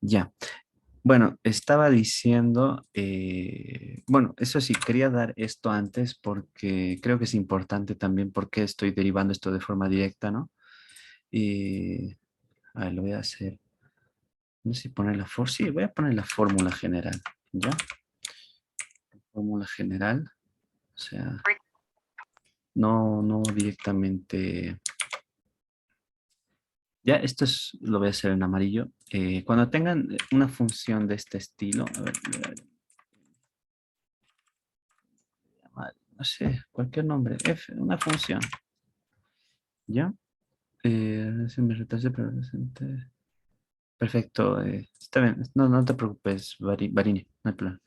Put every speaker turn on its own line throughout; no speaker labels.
Ya. Bueno, estaba diciendo, bueno, eso sí, quería dar esto antes porque creo que es importante también porque estoy derivando esto de forma directa, ¿no? Y, a ver, lo voy a hacer. No sé si poner la fórmula. Sí, voy a poner la fórmula general, ¿ya? Fórmula general, o sea, no directamente. Ya, esto es, lo voy a hacer en amarillo. Cuando tengan una función de este estilo, a ver, voy a llamar, no sé, cualquier nombre, f, una función, ¿ya? Se me retrasé, pero presente. Perfecto, está bien, no te preocupes, Varini, no hay problema.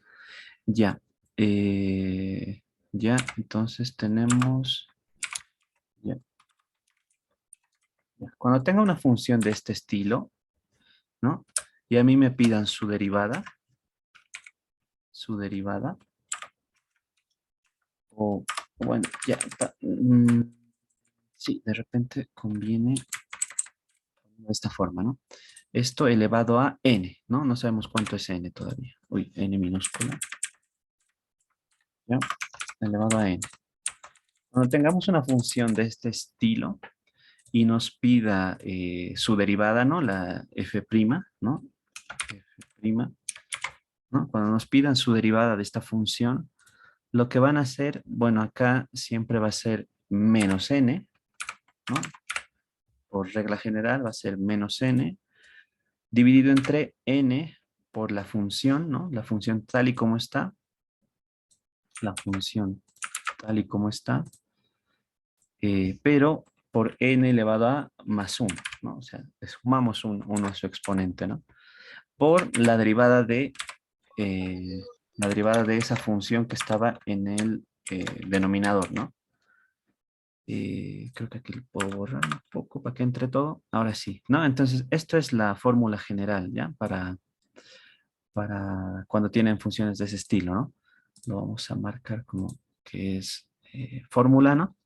Ya, eh, ya, entonces tenemos, ya, ya. Cuando tenga una función de este estilo, ¿no? Y a mí me pidan su derivada, o bueno, ya está. Sí, de repente conviene de esta forma, ¿no? Esto elevado a n, ¿no? No sabemos cuánto es n todavía. Uy, n minúscula, ¿ya? Elevado a n. Cuando tengamos una función de este estilo y nos pida su derivada, ¿no? La f', ¿no? F', ¿no? Cuando nos pidan su derivada de esta función, lo que van a hacer, bueno, acá siempre va a ser menos n, ¿no? Por regla general va a ser menos n dividido entre n por la función, ¿no? La función tal y como está, la función tal y como está, pero por n elevado a más 1, ¿no? O sea, le sumamos 1 a su exponente, ¿no? Por eh, la derivada de esa función que estaba en el denominador, ¿no? Creo que aquí lo puedo borrar un poco para que entre todo. Ahora sí, ¿no? Entonces, esto es la fórmula general, ¿ya? Para cuando tienen funciones de ese estilo, ¿no? Lo vamos a marcar como que es fórmula, ¿no?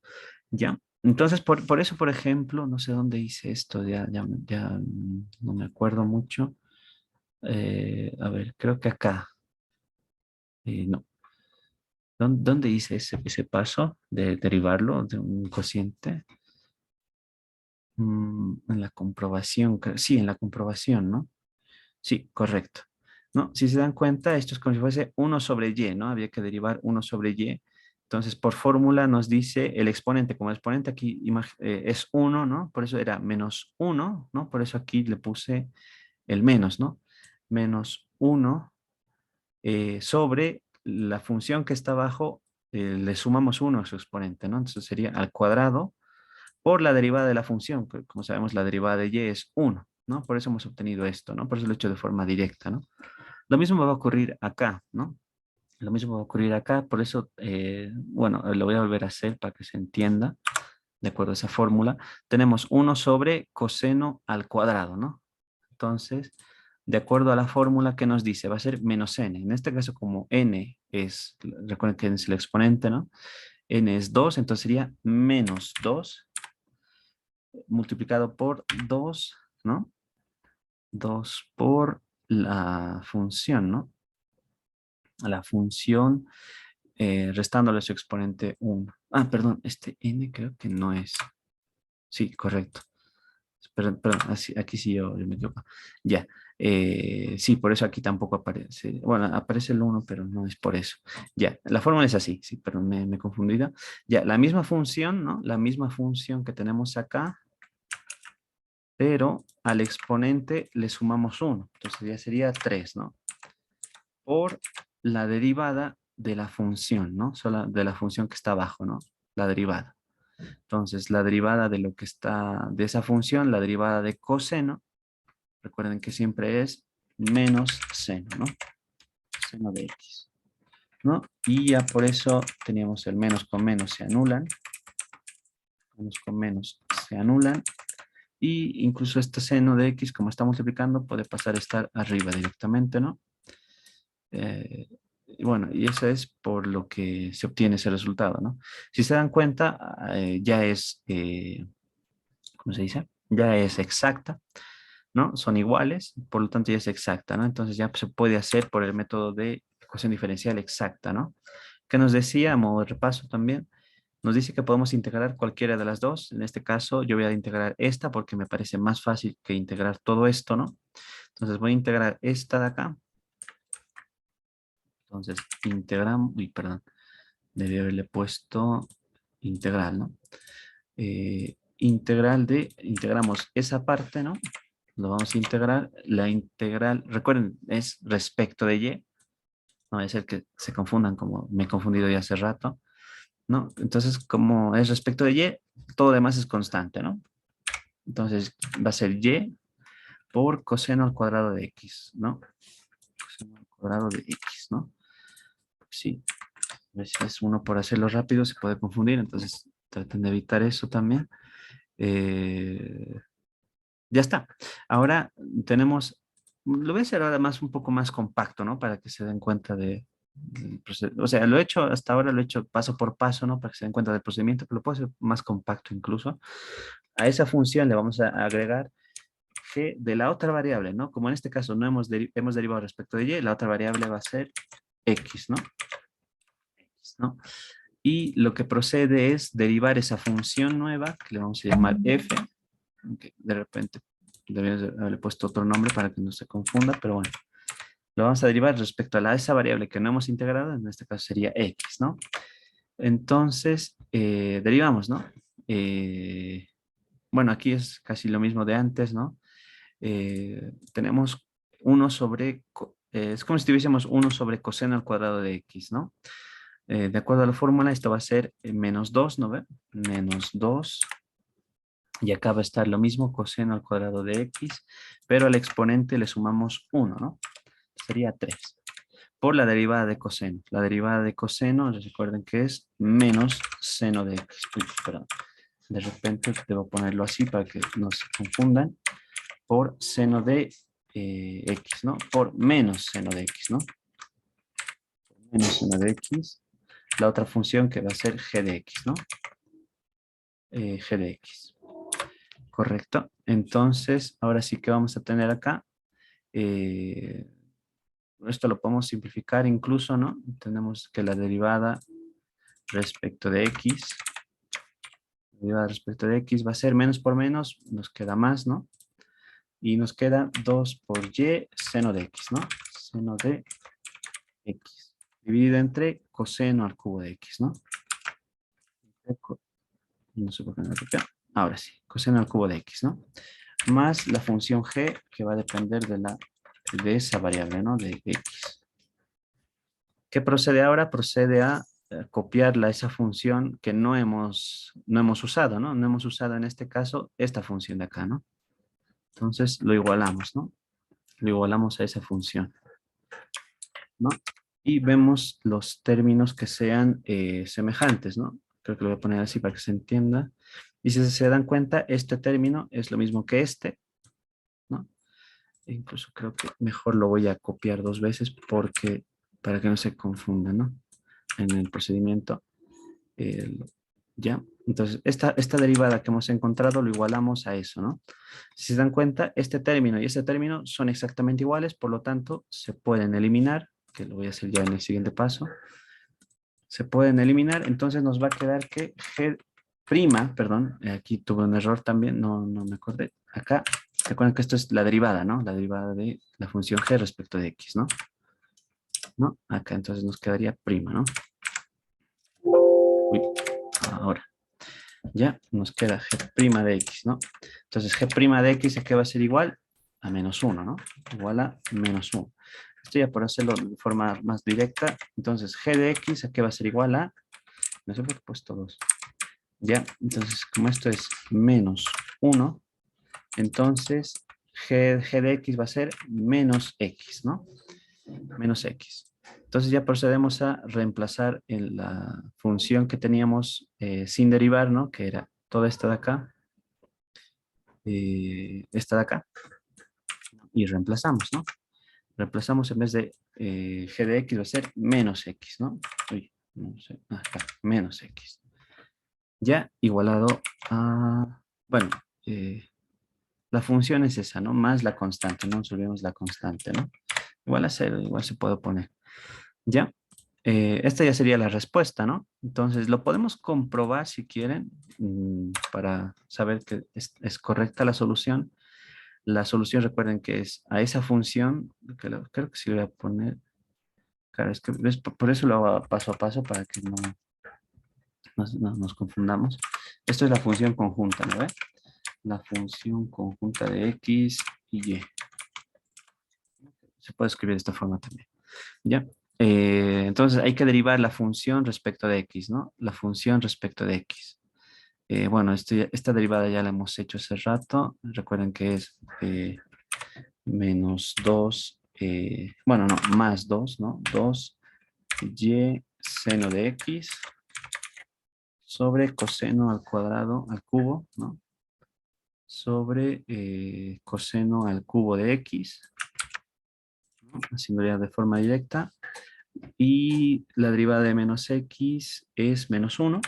Ya. Entonces, por eso, por ejemplo, no sé dónde hice esto, ya no me acuerdo mucho. A ver, creo que acá. No. ¿Dónde hice ese paso de derivarlo de un cociente? En la comprobación, sí, en la comprobación, ¿no? Sí, correcto. ¿No? Si se dan cuenta, esto es como si fuese 1/y, ¿no? Había que derivar 1/y. Entonces, por fórmula nos dice el exponente, como exponente aquí es 1, ¿no? Por eso era menos 1, ¿no? Por eso aquí le puse el menos, ¿no? Menos 1 sobre la función que está abajo, le sumamos 1 a su exponente, ¿no? Entonces sería al cuadrado por la derivada de la función, que como sabemos la derivada de y es 1, ¿no? Por eso hemos obtenido esto, ¿no? Por eso lo he hecho de forma directa, ¿no? Lo mismo va a ocurrir acá, ¿no? Lo mismo va a ocurrir acá, por eso, bueno, lo voy a volver a hacer para que se entienda, de acuerdo a esa fórmula. Tenemos 1 sobre coseno al cuadrado, ¿no? Entonces, de acuerdo a la fórmula que nos dice, va a ser menos n. En este caso, como n es, recuerden que es el exponente, ¿no? N es 2, entonces sería menos 2 multiplicado por 2, ¿no? 2 por la función, ¿no? La función restándole su exponente 1. Ah, perdón, este n creo que no es. Sí, correcto. Perdón, aquí sí yo me equivoco. Ya. Sí, por eso aquí tampoco aparece. Bueno, aparece el 1, pero no es por eso. Ya, la fórmula es así, sí, pero me he confundido. Ya, la misma función, ¿no? La misma función que tenemos acá, pero al exponente le sumamos 1. Entonces ya sería 3, ¿no? Por la derivada de la función, ¿no? Solo de la función que está abajo, ¿no? La derivada. Entonces, la derivada de lo que está, de esa función, la derivada de coseno, recuerden que siempre es menos seno, ¿no? Seno de x, ¿no? Y ya por eso teníamos el menos con menos se anulan, menos con menos se anulan, y incluso este seno de x, como está multiplicando, puede pasar a estar arriba directamente, ¿no? Y bueno, y eso es por lo que se obtiene ese resultado, ¿no? Si se dan cuenta, ya es, ¿cómo se dice? Ya es exacta. ¿no? Son iguales, por lo tanto ya es exacta, ¿no? Entonces ya se puede hacer por el método de ecuación diferencial exacta, ¿no? ¿Qué nos decía? A modo de repaso también. Nos dice que podemos integrar cualquiera de las dos. En este caso, yo voy a integrar esta porque me parece más fácil que integrar todo esto, ¿no? Entonces voy a integrar esta de acá. Entonces, integramos, uy, perdón, debí haberle puesto integral, ¿no? Integramos esa parte, ¿no? Lo vamos a integrar. La integral, recuerden, es respecto de y. No va a ser que se confundan como me he confundido ya hace rato, ¿no? Entonces, como es respecto de y, todo demás es constante, ¿no? Entonces, va a ser y por coseno al cuadrado de x, ¿no? Coseno al cuadrado de x, ¿no? Sí, a veces uno por hacerlo rápido se puede confundir, entonces traten de evitar eso también. Eh, ya está. Ahora tenemos, lo voy a hacer ahora más un poco más compacto, ¿no? Para que se den cuenta del o sea, lo he hecho hasta ahora, lo he hecho paso por paso, ¿no? Para que se den cuenta del procedimiento, pero lo puedo hacer más compacto incluso. A esa función le vamos a agregar g de la otra variable, ¿no? Como en este caso no hemos derivado respecto de y, la otra variable va a ser x, ¿no? X, ¿no? Y lo que procede es derivar esa función nueva, que le vamos a llamar f, que de repente deberíamos haberle puesto otro nombre para que no se confunda, pero bueno, lo vamos a derivar respecto a esa variable que no hemos integrado, en este caso sería x, ¿no? Entonces, derivamos, ¿no? Bueno, aquí es casi lo mismo de antes, ¿no? Tenemos 1 sobre, es como si tuviésemos 1 sobre coseno al cuadrado de x, ¿no? De acuerdo a la fórmula, esto va a ser menos 2, ¿no ve? Menos 2. Y acá va a estar lo mismo, coseno al cuadrado de x, pero al exponente le sumamos 1, ¿no? Sería 3. Por la derivada de coseno. La derivada de coseno, recuerden que es menos seno de x. Uy, perdón. De repente debo ponerlo así para que no se confundan. Por seno de x, ¿no? Por menos seno de x, ¿no? Menos seno de x. La otra función que va a ser g de x, ¿no? G de x. Correcto. Entonces, ahora sí que vamos a tener acá. Esto lo podemos simplificar incluso, ¿no? Tenemos que la derivada respecto de x, derivada respecto de x va a ser menos por menos, nos queda más, ¿no? Y nos queda 2 por y seno de x, ¿no? Seno de x, dividido entre coseno al cubo de x, ¿no? No sé por qué no lo copié. Ahora sí, coseno al cubo de x, ¿no? Más la función g, que va a depender de esa variable, ¿no? De x. ¿Qué procede ahora? Procede a copiarla esa función que no hemos usado, ¿no? No hemos usado en este caso esta función de acá, ¿no? Entonces lo igualamos, ¿no? Lo igualamos a esa función, ¿no? Y vemos los términos que sean semejantes, ¿no? Creo que lo voy a poner así para que se entienda. Y si se dan cuenta, este término es lo mismo que este, ¿no? E incluso creo que mejor lo voy a copiar dos veces porque para que no se confunda, ¿no? En el procedimiento. ¿Ya? Entonces, esta derivada que hemos encontrado lo igualamos a eso, ¿no? Si se dan cuenta, este término y este término son exactamente iguales, por lo tanto, se pueden eliminar, que lo voy a hacer ya en el siguiente paso. Se pueden eliminar, entonces nos va a quedar que g', perdón, aquí tuve un error también, no me acordé. Acá, recuerden que esto es la derivada, ¿no? La derivada de la función g respecto de x, ¿no? ¿No? Acá entonces nos quedaría prima, ¿no? Uy, ahora. Ya, nos queda g' de x, ¿no? Entonces g' de x, ¿a qué va a ser igual? A menos 1, ¿no? Igual a menos 1. Esto ya por hacerlo de forma más directa. Entonces g de x, ¿a qué va a ser igual a? No sé por qué he puesto 2. Ya, entonces como esto es menos 1, entonces g de x va a ser menos x, ¿no? Menos x. Entonces ya procedemos a reemplazar en la función que teníamos sin derivar, ¿no? Que era toda esta de acá, esta de acá, y reemplazamos, ¿no? Reemplazamos en vez de g de x va a ser menos x, ¿no? Uy, no sé, acá, menos x. Ya igualado a, bueno, La función es esa, ¿no? Más la constante, no nos olvidemos la constante, ¿no? Igual a cero, igual se puede poner. ¿Ya? Esta ya sería la respuesta, ¿no? Entonces, lo podemos comprobar si quieren, para saber que es correcta la solución. La solución, recuerden que es a esa función, creo que sí voy a poner, claro, es que por eso lo hago paso a paso para que no nos confundamos. Esto es la función conjunta, ¿no ve? La función conjunta de X y Y. Se puede escribir de esta forma también. ¿Ya? Entonces hay que derivar la función respecto de X, ¿no? La función respecto de X. Bueno, esta derivada ya la hemos hecho hace rato. Recuerden que es menos 2, bueno, no, más 2, ¿no? 2y seno de X sobre coseno al cuadrado, al cubo, ¿no? Sobre coseno al cubo de X, ¿no? Haciendo ya de forma directa. Y la derivada de menos X es menos 1.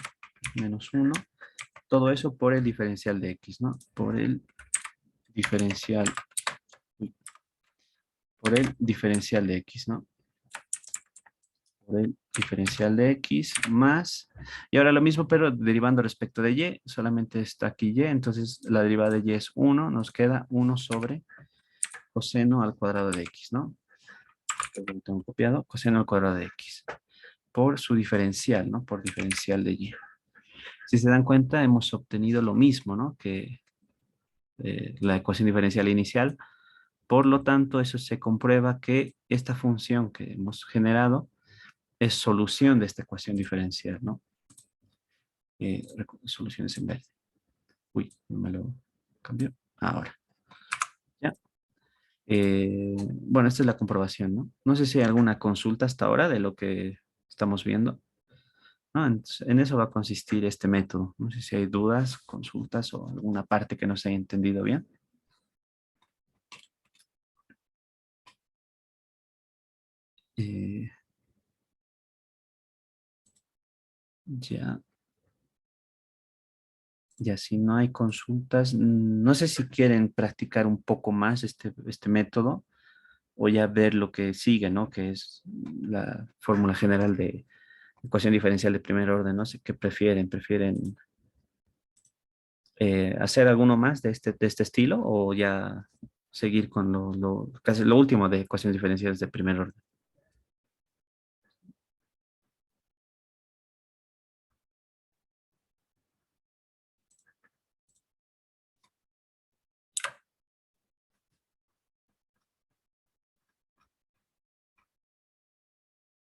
Todo eso por el diferencial de X, ¿no? Diferencial, uy, por el diferencial de X, ¿no? Por el diferencial de X más, y ahora lo mismo, pero derivando respecto de Y, solamente está aquí Y, entonces la derivada de Y es 1, nos queda 1 sobre coseno al cuadrado de X, ¿no? Lo tengo copiado, coseno al cuadrado de X, por su diferencial, ¿no? Por diferencial de Y. Si se dan cuenta, hemos obtenido lo mismo, ¿no? Que la ecuación diferencial inicial. Por lo tanto, eso se comprueba que esta función que hemos generado es solución de esta ecuación diferencial, ¿no? Soluciones en verde. Uy, no me lo cambió. Ahora, ¿ya? Bueno, esta es la comprobación, ¿no? No sé si hay alguna consulta hasta ahora de lo que estamos viendo. ¿No? Entonces, en eso va a consistir este método. No sé si hay dudas, consultas o alguna parte que no se haya entendido bien. Eh, ya. Ya si no hay consultas, no sé si quieren practicar un poco más este método o ya ver lo que sigue, ¿no? Que es la fórmula general de ecuación diferencial de primer orden. No sé qué prefieren. ¿Prefieren hacer alguno más de este estilo o ya seguir con casi lo último de ecuaciones diferenciales de primer orden?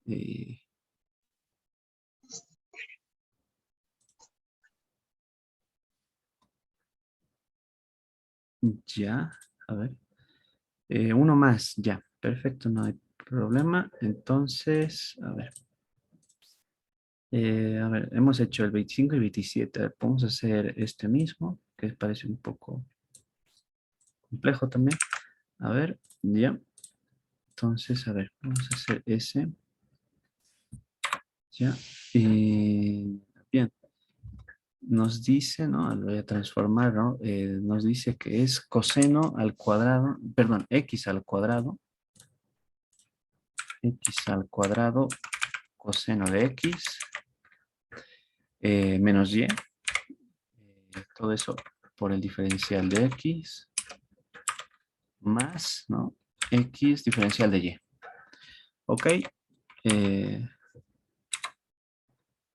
Eh, ya, a ver. Uno más, ya. Perfecto, no hay problema. Entonces, a ver. A ver, hemos hecho el 25 y 27. A ver, podemos hacer este mismo, que parece un poco complejo también. A ver, ya. Entonces, a ver, vamos a hacer ese. Ya. Bien. Nos dice, ¿no? Lo voy a transformar, ¿no? Nos dice que es coseno al cuadrado, perdón, x al cuadrado, coseno de x, menos y. Todo eso por el diferencial de x más, ¿no? X diferencial de y. Ok. Eh,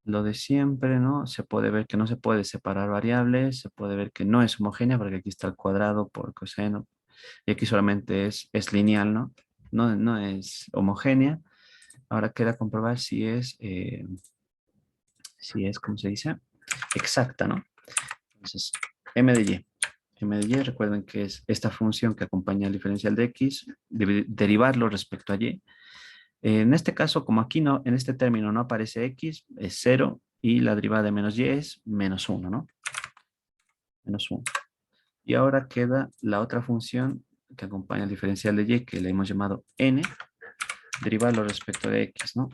lo de siempre, ¿no? Se puede ver que no se puede separar variables, se puede ver que no es homogénea porque aquí está el cuadrado por coseno y aquí solamente es lineal, ¿no? No es homogénea. Ahora queda comprobar si es, ¿cómo se dice? Exacta, ¿no? Entonces, m de y. M de y, recuerden que es esta función que acompaña al diferencial de x, derivarlo respecto a y. En este caso, como aquí no, en este término no aparece x, es 0 y la derivada de menos y es menos 1, ¿no? Menos 1. Y ahora queda la otra función que acompaña el diferencial de y, que le hemos llamado n, derivarlo respecto de x, ¿no?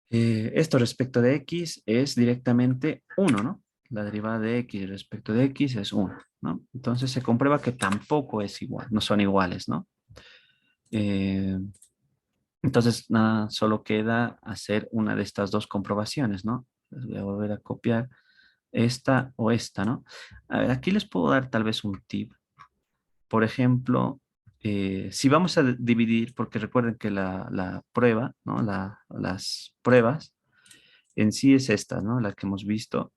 Esto respecto de x es directamente 1, ¿no? La derivada de x respecto de x es 1. ¿no? Entonces se comprueba que tampoco es igual, no son iguales, ¿no? Eh, entonces, nada, solo queda hacer una de estas dos comprobaciones, ¿no? Les voy a volver a copiar esta o esta, ¿no? A ver, aquí les puedo dar tal vez un tip. Por ejemplo, si vamos a dividir, porque recuerden que la prueba, ¿no? Las pruebas en sí es esta, ¿no? La que hemos visto.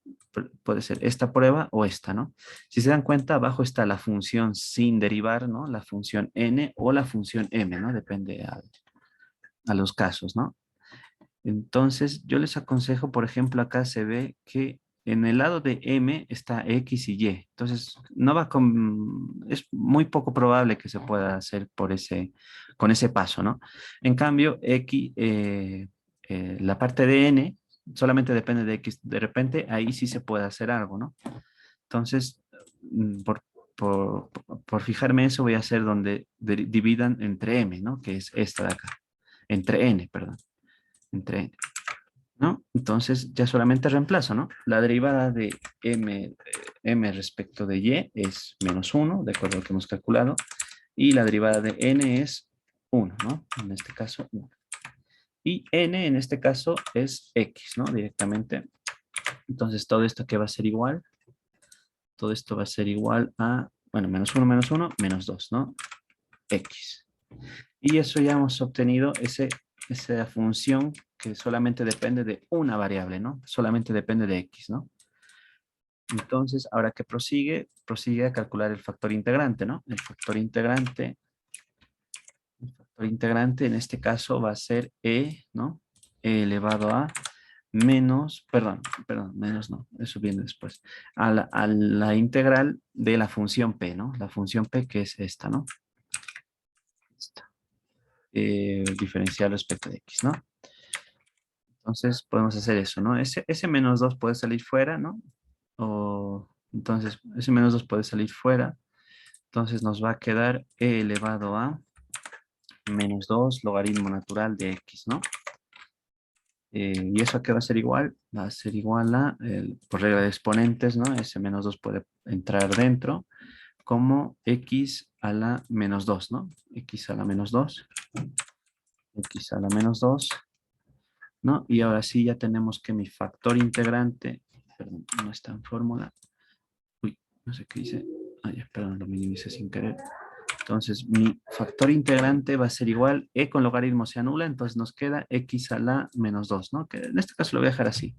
Puede ser esta prueba o esta, ¿no? Si se dan cuenta, abajo está la función sin derivar, ¿no? La función n o la función m, ¿no? Depende a los casos, ¿no? Entonces, yo les aconsejo, por ejemplo, acá se ve que en el lado de M está X y Y. Entonces, no va con, es muy poco probable que se pueda hacer con ese paso, ¿no? En cambio, la parte de N solamente depende de X. De repente, ahí sí se puede hacer algo, ¿no? Entonces, por, por fijarme eso, voy a hacer donde dividan entre M, ¿no? Que es esta de acá. Entre N, perdón. Entre N. ¿No? Entonces ya solamente reemplazo, ¿no? La derivada de m respecto de y es -1, de acuerdo a lo que hemos calculado, y la derivada de n es 1, ¿no? En este caso, 1. Y n en este caso es x, ¿no? Directamente. Entonces todo esto que va a ser igual, todo esto va a ser igual a, bueno, -1, -1, -2, ¿no? X. Y eso ya hemos obtenido esa función que solamente depende de una variable, ¿no? Solamente depende de x, ¿no? Entonces, ahora que prosigue a calcular el factor integrante, ¿no? El factor integrante en este caso va a ser ¿no? E elevado a menos no, eso viene después, a la integral de la función p, ¿no? La función p que es esta, ¿no? Esta. Diferencial respecto de x, ¿no? Entonces podemos hacer eso, ¿no? Ese -2 puede salir fuera, ¿no? Entonces, ese -2 puede salir fuera. Entonces nos va a quedar e elevado a -2 logaritmo natural de x, ¿no? ¿Y eso a qué va a ser igual? Va a ser igual a, por regla de exponentes, ¿no? Ese -2 puede entrar dentro como x a la -2, ¿no? X a la -2, x a la -2, ¿no? Y ahora sí ya tenemos que mi factor integrante, perdón, no está en fórmula. Uy, no sé qué hice. Ah, ya, perdón, lo minimicé sin querer. Entonces, mi factor integrante va a ser igual, e con logaritmo se anula, entonces nos queda x a la -2, ¿no? Que en este caso lo voy a dejar así.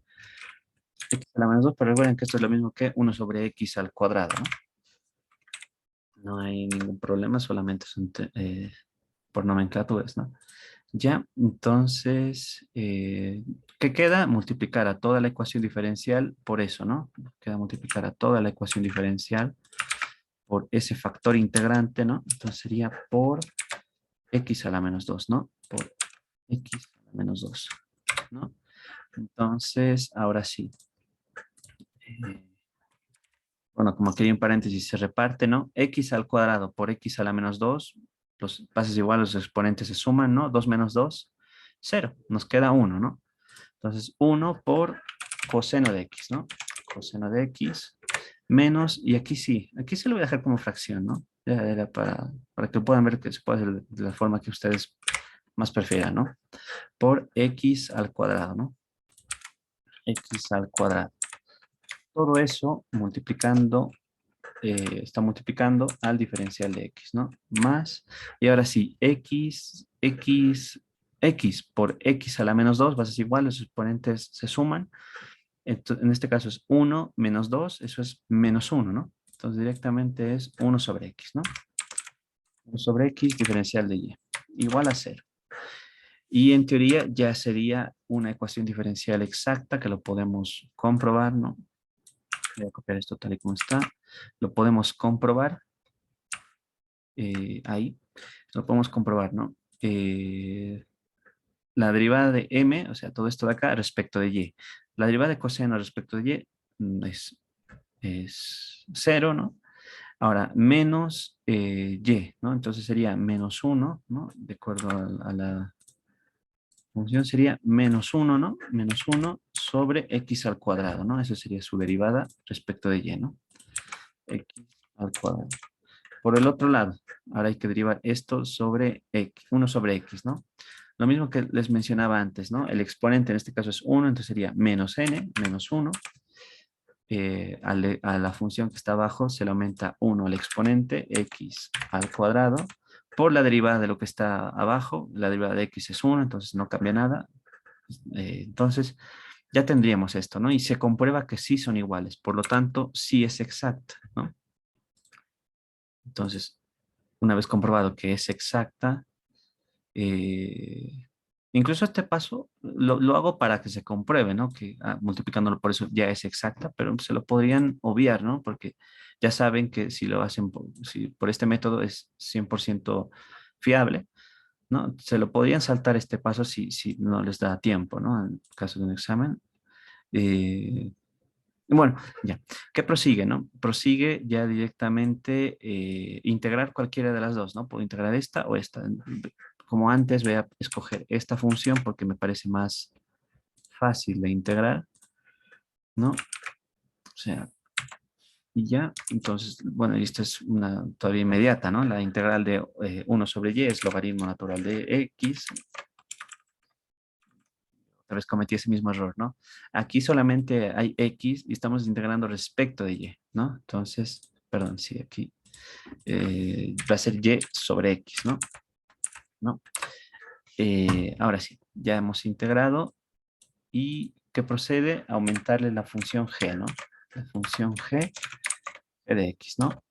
X a la -2, pero recuerden que esto es lo mismo que 1 sobre x al cuadrado, ¿no? No hay ningún problema, solamente son por nomenclaturas, ¿no? Ya, entonces, ¿qué queda? Multiplicar a toda la ecuación diferencial por eso, ¿no? Queda multiplicar a toda la ecuación diferencial por ese factor integrante, ¿no? Entonces sería por x a la -2, ¿no? Por x a la -2, ¿no? Entonces, ahora sí. Bueno, como aquí hay un paréntesis, se reparte, ¿no? X al cuadrado por x a la -2, los bases iguales, los exponentes se suman, ¿no? 2 menos 2, 0. Nos queda 1, ¿no? Entonces, 1 por coseno de x, ¿no? Coseno de x menos, y aquí sí, aquí se lo voy a dejar como fracción, ¿no? Ya era para que puedan ver que se puede hacer de la forma que ustedes más prefieran, ¿no? Por x al cuadrado, ¿no? X al cuadrado. Todo eso multiplicando, está multiplicando al diferencial de x, ¿no? Más, y ahora sí, x por x a la -2 va a ser igual, los exponentes se suman. En este caso es 1 menos 2, eso es -1, ¿no? Entonces directamente es 1 sobre x, ¿no? 1 sobre x diferencial de y, igual a 0. Y en teoría ya sería una ecuación diferencial exacta que lo podemos comprobar, ¿no? Voy a copiar esto tal y como está. Lo podemos comprobar. Ahí. Lo podemos comprobar, ¿no? La derivada de m, o sea, todo esto de acá respecto de y. La derivada de coseno respecto de y es 0, ¿no? Ahora, menos y, ¿no? Entonces sería -1, ¿no? De acuerdo a la función sería -1, ¿no? -1 sobre x al cuadrado, ¿no? Esa sería su derivada respecto de y, ¿no? X al cuadrado. Por el otro lado, ahora hay que derivar esto sobre x, 1 sobre x, ¿no? Lo mismo que les mencionaba antes, ¿no? El exponente en este caso es 1, entonces sería menos n, menos 1. A la función que está abajo se le aumenta 1 al exponente, x al cuadrado, por la derivada de lo que está abajo. La derivada de x es 1, entonces no cambia nada. Entonces ya tendríamos esto, ¿no? Y se comprueba que sí son iguales, por lo tanto, sí es exacta, ¿no? Entonces, una vez comprobado que es exacta, eh, incluso este paso lo hago para que se compruebe, ¿no? Que multiplicándolo por eso ya es exacta, pero se lo podrían obviar, ¿no? Porque ya saben que si lo hacen si por este método es 100% fiable, ¿no? Se lo podrían saltar este paso si no les da tiempo, ¿no? En caso de un examen. Eh, bueno, ya. ¿Qué prosigue, no? Prosigue ya directamente integrar cualquiera de las dos, ¿no? Puedo integrar esta o esta. Como antes, voy a escoger esta función porque me parece más fácil de integrar, ¿no? O sea, y ya, entonces, bueno, y esta es una todavía inmediata, ¿no? La integral de 1 sobre y es logaritmo natural de x. Otra vez cometí ese mismo error, ¿no? Aquí solamente hay x y estamos integrando respecto de y, ¿no? Entonces, perdón, sí, aquí va a ser y sobre x, ¿no? ¿No? Ahora sí, ya hemos integrado y ¿qué procede? Aumentarle la función g, ¿no? La función g de x, ¿no?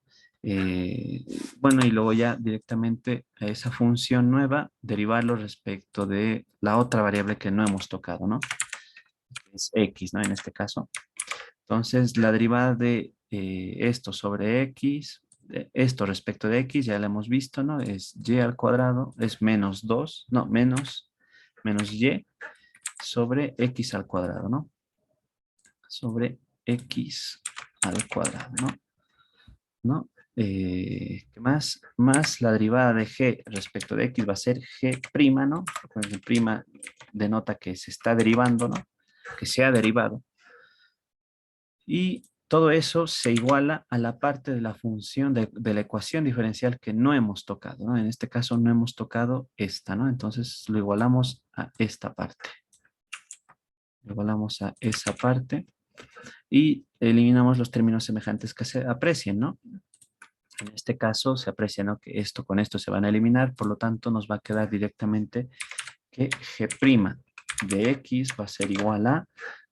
Eh, bueno, y luego ya directamente a esa función nueva derivarlo respecto de la otra variable que no hemos tocado, ¿no? Es x, ¿no? En este caso. Entonces, la derivada de esto sobre x, esto respecto de x, ya lo hemos visto, ¿no? Es y al cuadrado, es menos 2, no, menos y sobre x al cuadrado, ¿no? Sobre x al cuadrado, ¿no? ¿No? ¿Qué más? Más la derivada de g respecto de x va a ser g', ¿no? Recuerden que prima denota que se está derivando, ¿no? Que se ha derivado. Y todo eso se iguala a la parte de la función de la ecuación diferencial que no hemos tocado, ¿no? En este caso no hemos tocado esta, ¿no? Entonces lo igualamos a esta parte. Lo igualamos a esa parte y eliminamos los términos semejantes que se aprecien, ¿no? En este caso se aprecia, ¿no? Que esto con esto se van a eliminar, por lo tanto nos va a quedar directamente que g' de x va a ser igual a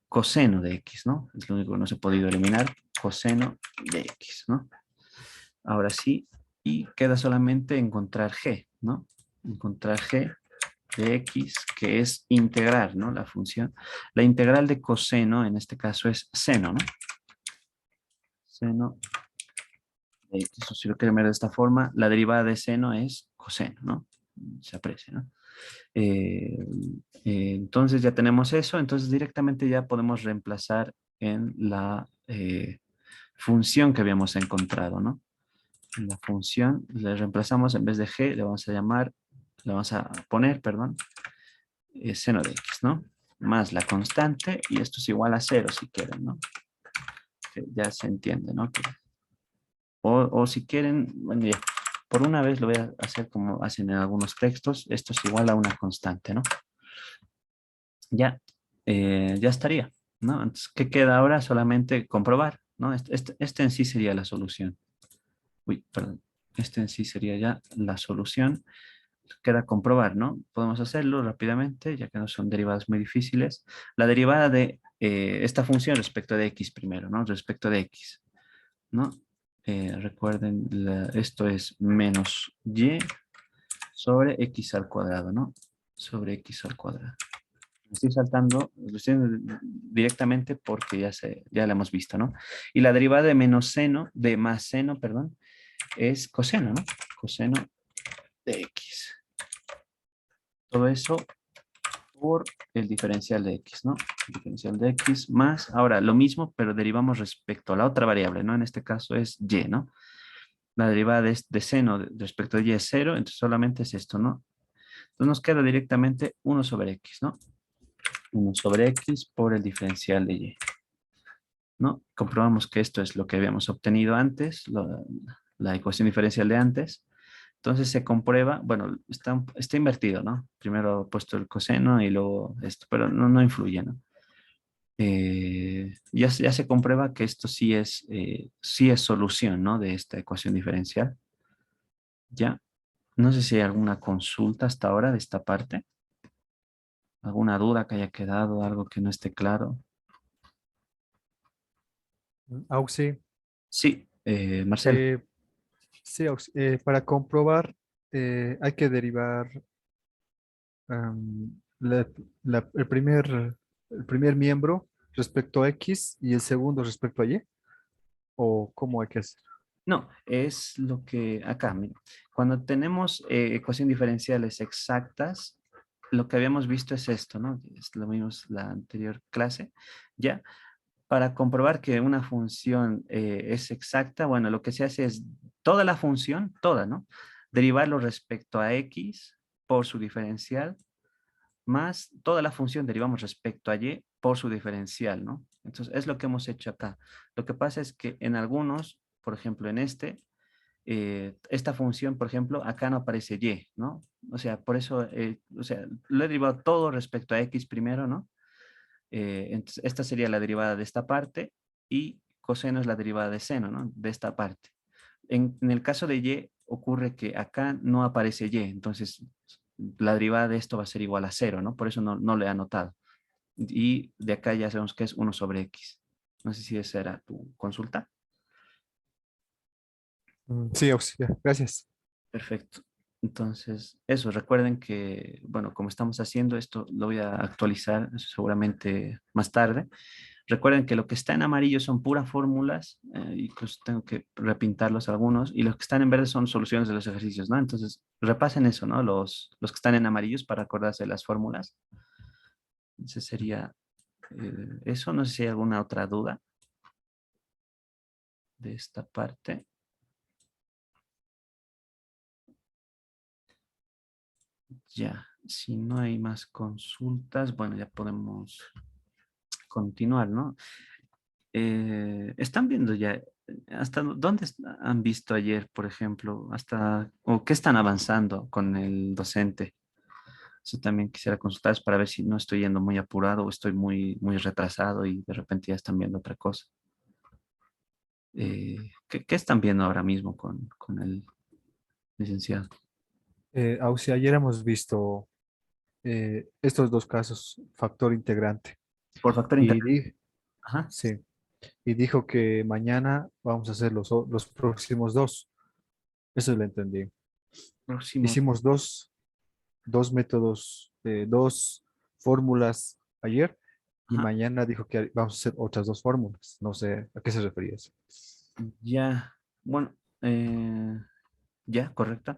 coseno de x, ¿no? Es lo único que no se ha podido eliminar, coseno de x, ¿no? Ahora sí, y queda solamente encontrar g, ¿no? Encontrar g de x, que es integrar, ¿no? La función. La integral de coseno, en este caso, es seno, ¿no? Seno de x, o si lo quieren ver de esta forma, la derivada de seno es coseno, ¿no? Se aprecia, ¿no? Eh, entonces ya tenemos eso, entonces directamente ya podemos reemplazar en la función que habíamos encontrado, ¿no? En la función le reemplazamos en vez de g, le vamos a poner, perdón, seno de x, ¿no? Más la constante, y esto es igual a 0 si quieren, ¿no? Que ya se entiende, ¿no? O si quieren, bueno, ya, por una vez lo voy a hacer como hacen en algunos textos, esto es igual a una constante, ¿no? Ya, ya estaría, ¿no? Entonces, ¿qué queda ahora? Solamente comprobar, ¿no? Este en sí sería la solución. Uy, perdón. Este en sí sería ya la solución. Queda comprobar, ¿no? Podemos hacerlo rápidamente, ya que no son derivadas muy difíciles. La derivada de esta función respecto de x primero, ¿no? Respecto de x, ¿no? Recuerden, esto es menos y sobre x al cuadrado, ¿no? Sobre x al cuadrado. Me estoy saltando, lo estoy directamente porque ya la hemos visto, ¿no? Y la derivada de menos seno, de más seno, perdón, es coseno, ¿no? Coseno de x. Todo eso por el diferencial de x, ¿no? El diferencial de x más, ahora lo mismo, pero derivamos respecto a la otra variable, ¿no? En este caso es y, ¿no? La derivada de seno respecto a y es 0, entonces solamente es esto, ¿no? Entonces nos queda directamente 1 sobre x, ¿no? 1 sobre x por el diferencial de y. ¿no? Comprobamos que esto es lo que habíamos obtenido antes, la ecuación diferencial de antes. Entonces se comprueba, bueno, está invertido, ¿no? Primero he puesto el coseno y luego esto, pero no influye, ¿no? Ya se comprueba que esto sí es solución, ¿no? De esta ecuación diferencial. Ya. No sé si hay alguna consulta hasta ahora de esta parte, alguna duda que haya quedado, algo que no esté claro.
Auxi,
Sí, Marcel.
eh, sí, para comprobar hay que derivar el primer miembro respecto a X y el segundo respecto a Y, o cómo hay que hacer.
No, es lo que acá, mira, cuando tenemos ecuaciones diferenciales exactas, lo que habíamos visto es esto, ¿no? Es lo mismo es la anterior clase, ¿ya? Para comprobar que una función es exacta, bueno, lo que se hace es toda la función, toda, ¿no? Derivarlo respecto a x por su diferencial, más toda la función derivamos respecto a y por su diferencial, ¿no? Entonces, es lo que hemos hecho acá. Lo que pasa es que en algunos, por ejemplo, en esta función, por ejemplo, acá no aparece y, ¿no? O sea, por eso, o sea, lo he derivado todo respecto a x primero, ¿no? Entonces, esta sería la derivada de esta parte y coseno es la derivada de seno, ¿no? De esta parte. En el caso de y, ocurre que acá no aparece y, entonces la derivada de esto va a ser igual a cero, ¿no? Por eso no lo he anotado. Y de acá ya sabemos que es 1/x. No sé si esa era tu consulta.
Sí, Auxi, ya, gracias.
Perfecto. Entonces, eso, recuerden que, bueno, como estamos haciendo esto, lo voy a actualizar seguramente más tarde. Recuerden que lo que está en amarillo son puras fórmulas, incluso tengo que repintarlos algunos, y los que están en verde son soluciones de los ejercicios, ¿no? Entonces, repasen eso, ¿no? Los que están en amarillos para acordarse de las fórmulas. Ese sería eso. No sé si hay alguna otra duda de esta parte. Ya, si no hay más consultas, bueno, ya podemos continuar, ¿no? ¿Están viendo ya hasta dónde han visto ayer, por ejemplo, hasta o qué están avanzando con el docente? Eso también quisiera consultarles para ver si no estoy yendo muy apurado o estoy muy retrasado y de repente ya están viendo otra cosa. ¿Qué están viendo ahora mismo con el licenciado?
Auxi, ayer hemos visto estos dos casos, factor integrante,
Por factor
y,
integral. Ajá.
sí, y dijo que mañana vamos a hacer los próximos dos. Eso lo entendí.
Próximo.
Hicimos dos métodos, dos fórmulas ayer, y
Ajá.
mañana dijo que vamos a hacer otras dos fórmulas. No sé a qué se refería eso.
Ya. Bueno, ya, correcto.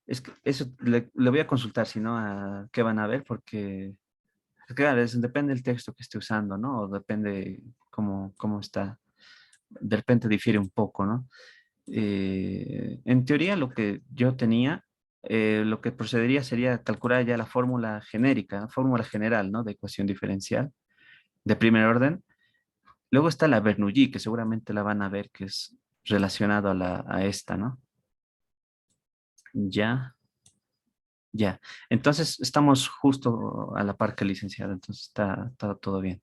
Es que eso le voy a consultar, si no, a qué van a ver, porque claro, depende del texto que esté usando, ¿no? O depende cómo está. De repente difiere un poco, ¿no? En teoría, lo que yo tenía, lo que procedería sería calcular ya la fórmula genérica, fórmula general, ¿no? De ecuación diferencial de primer orden. Luego está la Bernoulli, que seguramente la van a ver, que es relacionado a esta, ¿no? Ya, ya. Entonces, estamos justo a la par que el licenciado, entonces está todo bien.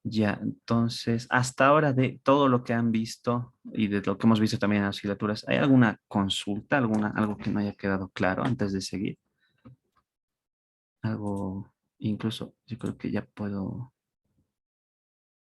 Ya, entonces, hasta ahora de todo lo que han visto y de lo que hemos visto también en las asignaturas, ¿hay alguna consulta, algo que no haya quedado claro antes de seguir? Algo, incluso, yo creo que ya puedo